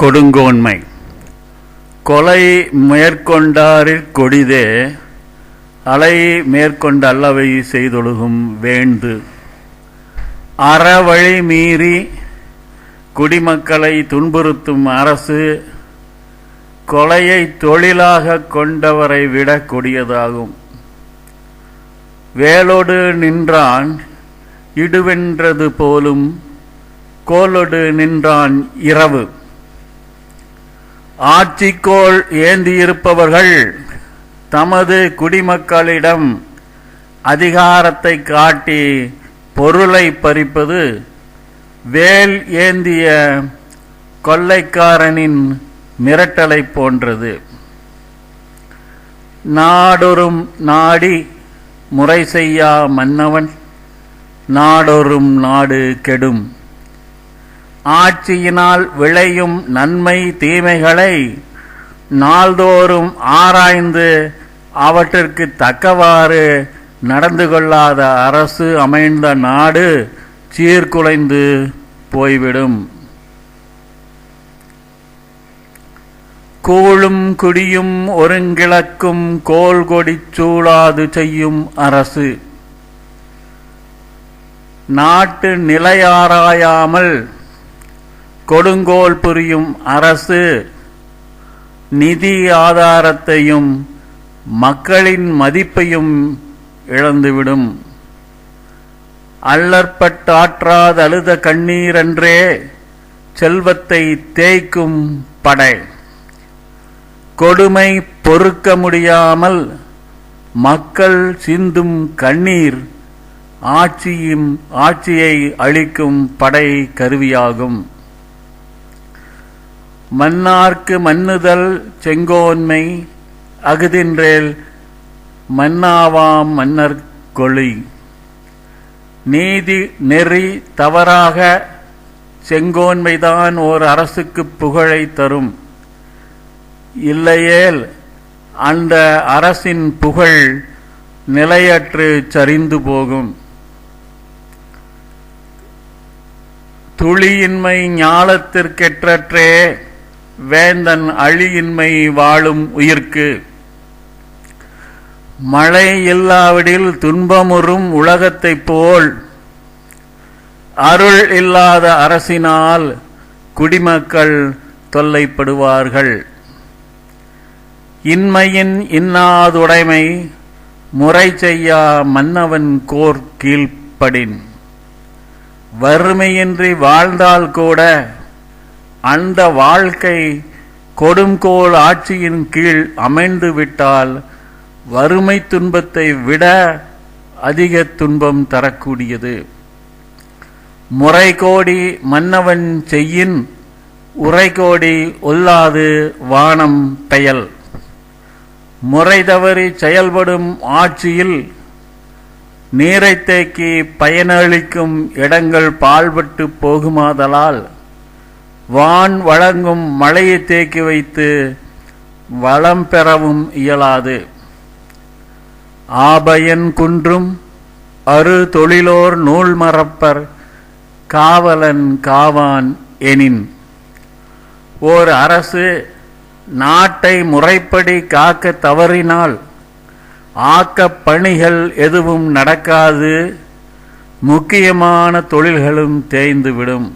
கொடுங்கோன்மை கொலை மேற்கொண்டாரிற் கொடிதே அலை மேற்கொண்ட அல்லவை செய்தொழுகும் வேண்டு அறவழி மீறி குடிமக்களை துன்புறுத்தும் அரசு கொலையை தொழிலாக கொண்டவரை விட கொடியதாகும். வேலோடு நின்றான் இடுவென்றது போலும் கோலொடு நின்றான் இரவு. ஆட்சிக்கோள் ஏந்தியிருப்பவர்கள் தமது குடிமக்களிடம் அதிகாரத்தை காட்டி பொருளை பறிப்பது வேல் ஏந்திய கொள்ளைக்காரனின் மிரட்டலை போன்றது. நாடொரும் நாடி முறை செய்யா மன்னவன் நாடொரும் நாடு கெடும். ஆட்சியினால் விளையும் நன்மை தீமைகளை நாள்தோறும் ஆராய்ந்து அவற்றிற்கு தக்கவாறு நடந்து கொள்ளாத அரசு அமைந்த நாடு சீர்குலைந்து போய்விடும். கூழும் குடியும் ஒருங்கிழக்கும் கோல்கொடி சூழாது செய்யும் அரசு நாட்டு நிலையாராயாமல் கொடுங்கோல் புரியும் அரசு நிதி ஆதாரத்தையும் மக்களின் மதிப்பையும் இழந்துவிடும். அல்லற்பட்டாற்றாது அழுத கண்ணீரன்றே செல்வத்தை தேய்க்கும் படை. கொடுமை பொறுக்க முடியாமல் மக்கள் சிந்தும் கண்ணீர் ஆட்சியை அளிக்கும் படை கருவியாகும். மன்னார்க்கு மன்னுதல் செங்கோன்மை அகுதின்றேல் மன்னாவாம் மன்னர் கொளி. நீதி நெறி தவறாக செங்கோன்மைதான் ஓர் அரசுக்கு புகழை தரும். இல்லையேல் அந்த அரசின் புகழ் நிலையற்று சரிந்து போகும். துளியின்மை ஞாலத்திற்கெற்றற்றே வேந்தன் அழியின்மை வாழும் உயிர்க்கு. மழை இல்லாவிடில் துன்பமுறும் உலகத்தைப் போல் அருள் இல்லாத அரசினால் குடிமக்கள் தொல்லைப்படுவார்கள். இன்மையின் இன்னாதுடைமை முறை செய்யா மன்னவன் கோர் கீழ்ப்படின். வறுமையின்றி வாழ்ந்தால் கூட அந்த வாழ்க்கை கொடுங்கோல் ஆட்சியின் கீழ் அமைந்து விட்டால் வறுமை துன்பத்தை விட அதிக துன்பம் தரக்கூடியது. முறைகோடி மன்னவன் செய்யின் உரைகோடி ஒல்லாது வானம் பெயல். முறை தவறி செயல்படும் ஆட்சியில் நீரை தேக்கி பயனளிக்கும் இடங்கள் பாழ்பட்டு போகுமாதலால் வான் வழங்கும் மழையை தேக்கி வைத்து வளம் பெறவும் இயலாது. ஆபயன் குன்றும் அரு தொழிலோர் நூல் மறப்பர் காவலன் காவான் எனின். ஓர் அரசு நாட்டை முறைப்படி காக்க தவறினால் ஆக்கப் பணிகள் எதுவும் நடக்காது, முக்கியமான தொழில்களும் தேய்ந்துவிடும்.